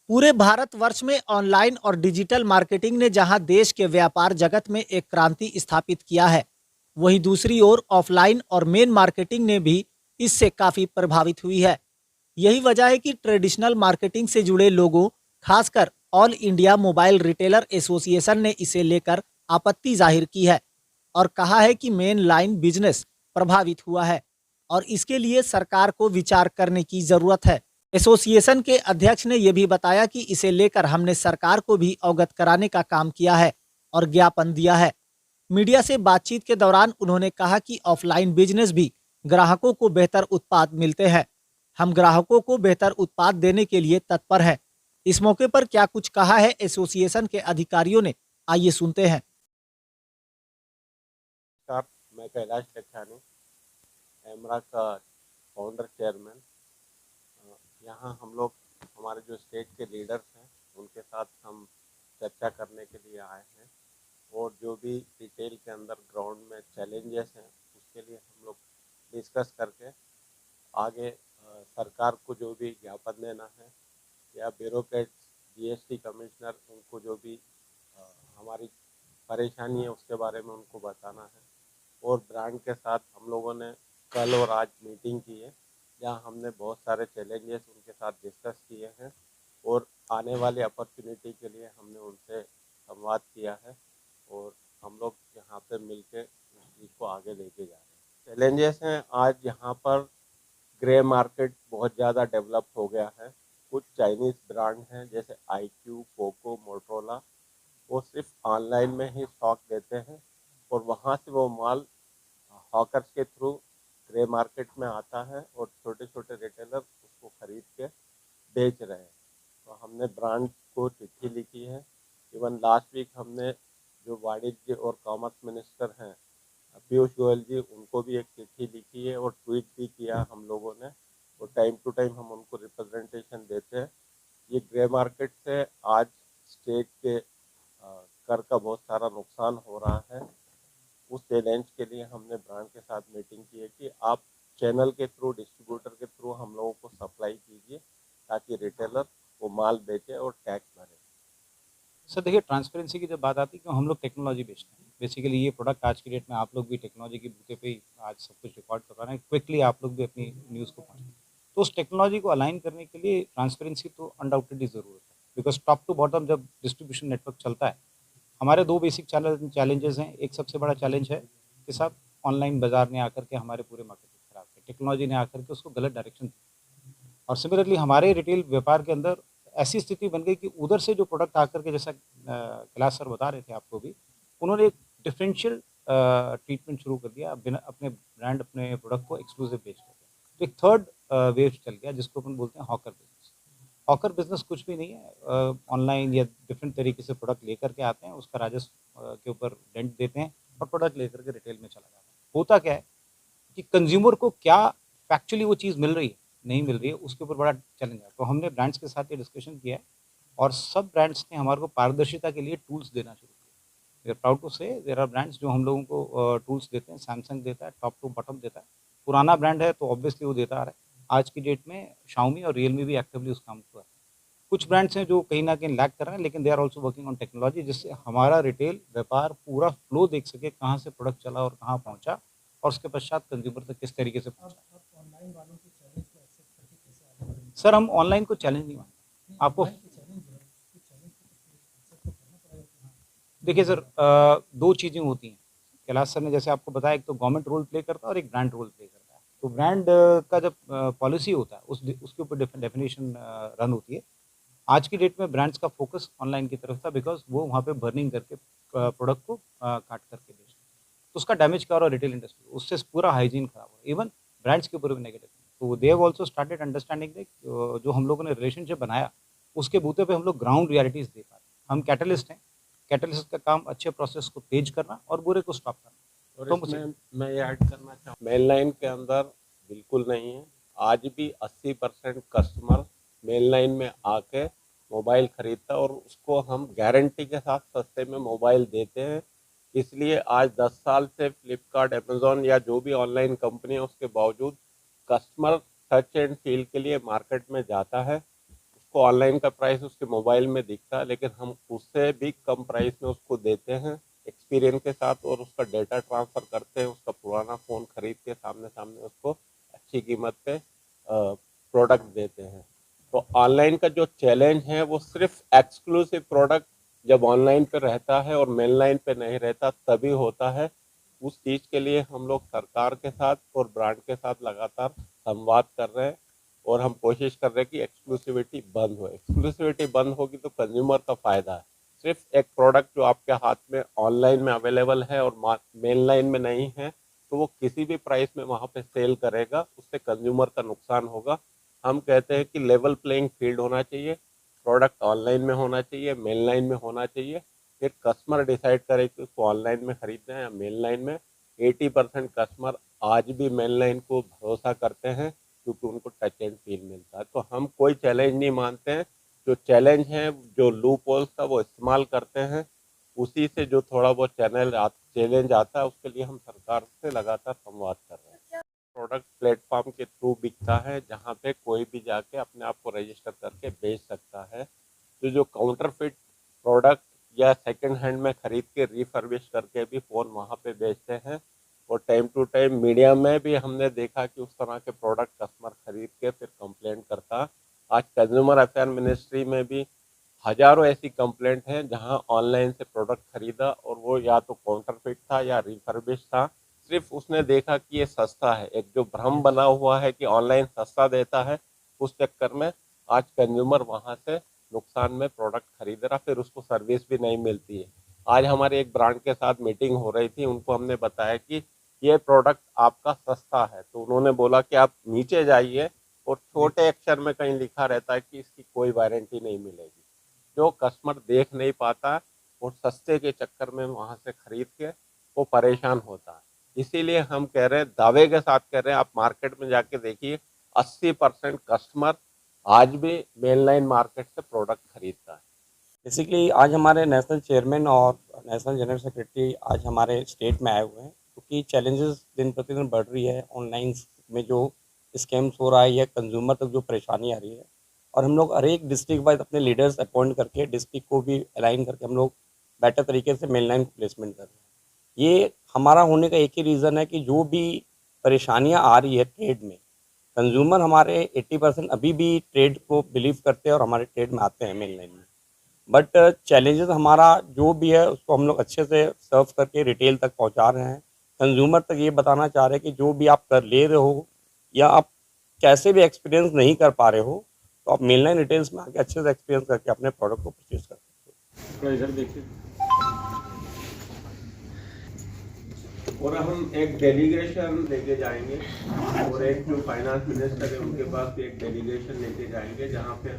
पूरे भारतवर्ष में ऑनलाइन और डिजिटल मार्केटिंग ने जहां देश के व्यापार जगत में एक क्रांति स्थापित किया है, वहीं दूसरी ओर ऑफलाइन और मेन मार्केटिंग ने भी इससे काफी प्रभावित हुई है। यही वजह है कि ट्रेडिशनल मार्केटिंग से जुड़े लोगों, खासकर all India mobile retailer association ने इसे लेकर आपत्ति जाहिर की है और कहा है कि मेन लाइन बिजनेस प्रभावित हुआ है और इसके लिए सरकार को विचार करने की जरूरत है। एसोसिएशन के अध्यक्ष ने यह भी बताया कि इसे लेकर हमने सरकार को भी अवगत कराने का काम किया है और ज्ञापन दिया है। मीडिया से बातचीत के दौरान उन्होंने कहा कि ऑफलाइन बिजनेस भी ग्राहकों को बेहतर उत्पाद मिलते हैं। हम ग्राहकों को बेहतर उत्पाद देने के लिए तत्पर हैं। इस मौके पर क्या कुछ कहा है एसोसिएशन के अधिकारियों ने, आइए सुनते हैं। मैं कैलाश लखानी, एमरा का फाउंडर चेयरमैन। यहाँ हम लोग हमारे जो स्टेट के लीडर्स हैं उनके साथ हम चर्चा करने के लिए आए हैं और जो भी रिटेल के अंदर ग्राउंड में चैलेंजेस हैं उसके लिए हम लोग डिस्कस करके आगे सरकार को जो भी ज्ञापन देना है या ब्यूरोक्रेट्स, जीएसटी कमिश्नर, उनको जो भी हमारी परेशानी है उसके बारे में उनको बताना है। और ब्रांड के साथ हम लोगों ने कल और आज मीटिंग की है जहाँ हमने बहुत सारे चैलेंजेस उनके साथ डिस्कस किए हैं और आने वाली अपॉर्चुनिटी के लिए हमने उनसे संवाद किया है और हम लोग यहाँ पे मिलके उस चीज़ को आगे लेके जा रहे हैं। चैलेंजेस हैं, आज यहाँ पर ग्रे मार्केट बहुत ज़्यादा डेवलप हो गया है। कुछ चाइनीज़ ब्रांड हैं जैसे IQ, पोको, मोटरोला, वो सिर्फ ऑनलाइन में ही स्टॉक देते हैं और वहाँ से वो माल हॉकर्स के थ्रू ग्रे मार्केट में आता है और छोटे छोटे रिटेलर उसको खरीद के बेच रहे हैं। तो हमने ब्रांड को चिट्ठी लिखी है। इवन लास्ट वीक हमने जो वाणिज्य और कॉमर्स मिनिस्टर हैं पीयूष गोयल जी, उनको भी एक चिट्ठी लिखी है और ट्वीट भी किया हम लोगों ने, और टाइम टू टाइम हम उनको रिप्रेजेंटेशन देते हैं। ये ग्रे मार्केट से आज स्टेट के कर का बहुत सारा नुकसान हो रहा है। उस चैलेंज के लिए हमने ब्रांड के साथ मीटिंग की है कि आप चैनल के थ्रू, डिस्ट्रीब्यूटर के थ्रू हम लोगों को सप्लाई कीजिए ताकि रिटेलर वो माल बेचे और टैक्स भरे। सर देखिए, ट्रांसपेरेंसी की जब बात आती है कि हम लोग टेक्नोलॉजी बेचते हैं, बेसिकली ये प्रोडक्ट आज की डेट में आप लोग भी टेक्नोलॉजी के बूते पे ही आज सब कुछ रिकॉर्ड कर रहे हैं, क्विकली आप लोग भी अपनी न्यूज़ को पहुँचाएं। तो उस टेक्नोलॉजी को अलाइन करने के लिए ट्रांसपेरेंसी तो अनडाउटेडली ज़रूरत है, बिकॉज टॉप टू बॉटम जब डिस्ट्रीब्यूशन नेटवर्क चलता है, हमारे दो बेसिक चैलेंजेस हैं। एक सबसे बड़ा चैलेंज है कि साहब ऑनलाइन बाजार ने आकर के हमारे पूरे मार्केट को खराब किया, टेक्नोलॉजी ने आकर के उसको गलत डायरेक्शन दी। और सिमिलरली हमारे रिटेल व्यापार के अंदर ऐसी स्थिति बन गई कि उधर से जो प्रोडक्ट आकर के, जैसा कैलाश सर बता रहे थे आपको भी, उन्होंने एक डिफरेंशियल ट्रीटमेंट शुरू कर दिया, बिना अपने ब्रांड, अपने प्रोडक्ट को एक्सक्लूसिव बेच कर। तो एक थर्ड वेव चल गया जिसको अपन बोलते हैं हॉकर बिजनेस। हॉकर बिजनेस कुछ भी नहीं है, ऑनलाइन या डिफरेंट तरीके से प्रोडक्ट लेकर के आते हैं, उसका राजस्व के ऊपर डेंट देते हैं और प्रोडक्ट लेकर के रिटेल में चला जाता है। होता क्या है कि कंज्यूमर को क्या फैक्चुअली वो चीज़ मिल रही है, नहीं मिल रही है, उसके ऊपर बड़ा चैलेंज है। तो हमने ब्रांड्स के साथ ये डिस्कशन किया है और सब ब्रांड्स ने हमारे को पारदर्शिता के लिए टूल्स देना शुरू किया। वी आर प्राउड टू से देयर आर ब्रांड्स जो हम लोगों को टूल्स देते हैं। सैमसंग देता है, टॉप टू बॉटम देता है। पुराना ब्रांड है तो ऑब्वियसली वो देता आ रहा है। आज की डेट में शाओमी और रियलमी भी एक्टिवली उस काम को कर रहे हैं। कुछ ब्रांड्स हैं जो कहीं न कहीं लैग कर रहे हैं, लेकिन they are also working on technology, जिससे हमारा रिटेल व्यापार पूरा फ्लो देख सके, कहाँ से प्रोडक्ट चला और कहाँ पहुँचा और उसके पश्चात कंज्यूमर तक किस तरीके से पहुँचा। ऑनलाइन वालों के चैलेंज को एक्सेप्ट करके कैसे आगे बढ़ेंगे? सर हम ऑनलाइन को चैलेंज नहीं मानते। आपको ऑनलाइन के चैलेंज है, तो चैलेंज को एक्सेप्ट तो करना पड़ेगा कि हाँ। देखिए सर, दो चीज़ें होती हैं। कैलाश सर ने जैसे आपको बताया, एक तो गवर्नमेंट रोल प्ले करता है और एक ब्रांड रोल प्ले करता है। तो ब्रांड का जब पॉलिसी होता है उसके ऊपर डेफिनेशन रन होती है। आज की डेट में ब्रांड्स का फोकस ऑनलाइन की तरफ था, बिकॉज वो वहाँ पे बर्निंग करके प्रोडक्ट को काट करके बेचते हैं। तो उसका डैमेज क्या हो रहा है रिटेल इंडस्ट्री, उससे पूरा हाइजीन खराब हो रहा है। इवन ब्रांड्स के ऊपर भी नेगेटिव। तो they have also started understanding that जो हम लोगों ने रिलेशनशिप बनाया उसके बूते पे हम लोग ग्राउंड रियलिटीज़ दे पा रहे हैं। हम कैटलिस्ट हैं। कैटलिस्ट का काम अच्छे प्रोसेस को तेज करना और बुरे को स्टॉप करना। और तो इसमें मैं ये ऐड करना चाहूँ, मेन लाइन के अंदर बिल्कुल नहीं है। आज भी 80% कस्टमर मेन लाइन में आके मोबाइल खरीदता है और उसको हम गारंटी के साथ सस्ते में मोबाइल देते हैं। इसलिए आज 10 साल से फ्लिपकार्ट, अमेज़ॉन या जो भी ऑनलाइन कंपनी है उसके बावजूद कस्टमर टच एंड फील के लिए मार्केट में जाता है, उसको उसको ऑनलाइन का प्राइस उसके मोबाइल में दिखता है, लेकिन हम उससे भी कम प्राइस में उसको देते हैं एक्सपीरियंस के साथ, और उसका डेटा ट्रांसफ़र करते हैं, उसका पुराना फ़ोन खरीद के सामने सामने उसको अच्छी कीमत पे प्रोडक्ट देते हैं। तो ऑनलाइन का जो चैलेंज है वो सिर्फ एक्सक्लूसिव प्रोडक्ट जब ऑनलाइन पे रहता है और मेनलाइन पे नहीं रहता तभी होता है। उस चीज़ के लिए हम लोग सरकार के साथ और ब्रांड के साथ लगातार संवाद कर रहे हैं, और हम कोशिश कर रहे हैं कि एक्सक्लूसिविटी बंद हो। एक्सक्लूसिविटी बंद होगी तो कंज्यूमर का फ़ायदा है। सिर्फ एक प्रोडक्ट जो आपके हाथ में ऑनलाइन में अवेलेबल है और मेन लाइन में नहीं है, तो वो किसी भी प्राइस में वहाँ पे सेल करेगा, उससे कंज्यूमर का नुकसान होगा। हम कहते हैं कि लेवल प्लेइंग फील्ड होना चाहिए, प्रोडक्ट ऑनलाइन में होना चाहिए, मेन लाइन में होना चाहिए, फिर कस्टमर डिसाइड करे कि उसको ऑनलाइन में खरीदना है या मेन लाइन में। 80% कस्टमर आज भी मेन लाइन को भरोसा करते हैं क्योंकि उनको टच एंड फील मिलता है। तो हम कोई चैलेंज नहीं मानते हैं, जो चैलेंज है, जो लूप होल्स का वो इस्तेमाल करते हैं, उसी से जो थोड़ा बहुत चैलेंज आता है उसके लिए हम सरकार से लगातार संवाद कर रहे हैं। प्रोडक्ट प्लेटफॉर्म के थ्रू बिकता है जहाँ पे कोई भी जाके अपने आप को रजिस्टर करके बेच सकता है। तो जो काउंटरफिट प्रोडक्ट या सेकंड हैंड में खरीद के रिफर्बिश करके भी फ़ोन वहाँ पे बेचते हैं, और टाइम टू टाइम मीडिया में भी हमने देखा कि उस तरह के प्रोडक्ट कस्टमर खरीद के फिर कंप्लेंट करता। आज कंज्यूमर अफेयर मिनिस्ट्री में भी हज़ारों ऐसी कंप्लेंट हैं जहां ऑनलाइन से प्रोडक्ट खरीदा और वो या तो काउंटरफिट था या रिफर्बिश था। सिर्फ उसने देखा कि ये सस्ता है, एक जो भ्रम बना हुआ है कि ऑनलाइन सस्ता देता है, उस चक्कर में आज कंज्यूमर वहां से नुकसान में प्रोडक्ट खरीद रहा, फिर उसको सर्विस भी नहीं मिलती है। आज हमारे एक ब्रांड के साथ मीटिंग हो रही थी, उनको हमने बताया कि ये प्रोडक्ट आपका सस्ता है, तो उन्होंने बोला कि आप नीचे जाइए और छोटे अक्षर में कहीं लिखा रहता है कि इसकी कोई वारंटी नहीं मिलेगी। जो कस्टमर देख नहीं पाता और सस्ते के चक्कर में वहाँ से खरीद के वो परेशान होता है। इसीलिए हम कह रहे हैं, दावे के साथ कह रहे हैं, आप मार्केट में जाके देखिए 80% कस्टमर आज भी मेनलाइन मार्केट से प्रोडक्ट खरीदता है। बेसिकली आज हमारे नेशनल चेयरमैन और नेशनल जनरल सेक्रेटरी आज हमारे स्टेट में आए हुए हैं, क्योंकि चैलेंजेस दिन प्रतिदिन बढ़ रही है। ऑनलाइन में जो स्कैम्स हो रहा है या कंज्यूमर तक जो परेशानी आ रही है, और हम लोग हर एक डिस्ट्रिक्ट वाइज अपने लीडर्स अपॉइंट करके डिस्ट्रिक्ट को भी अलाइन करके हम लोग बेटर तरीके से मेनलाइन को प्लेसमेंट कर रहे हैं। ये हमारा होने का एक ही रीज़न है कि जो भी परेशानियाँ आ रही है ट्रेड में, कंज्यूमर हमारे 80% अभी भी ट्रेड को बिलीव करते हैं और हमारे ट्रेड में आते हैं मेन लाइन में। बट चैलेंजेस हमारा जो भी है उसको हम लोग अच्छे से सर्व करके रिटेल तक पहुंचा रहे हैं। कंज्यूमर तक ये बताना चाह रहे हैं कि जो भी आप कर ले रहे हो या आप कैसे भी एक्सपीरियंस नहीं कर पा रहे हो, तो आप मेन लाइन रिटेल्स में आके अच्छे से एक्सपीरियंस करके अपने प्रोडक्ट को परचेज कर सकते हो। इधर देखिए, और हम एक डेलीगेशन लेके जाएंगे, और एक जो फाइनेंस मिनिस्टर है उनके पास भी एक डेलीगेशन लेके जाएंगे, जहाँ पे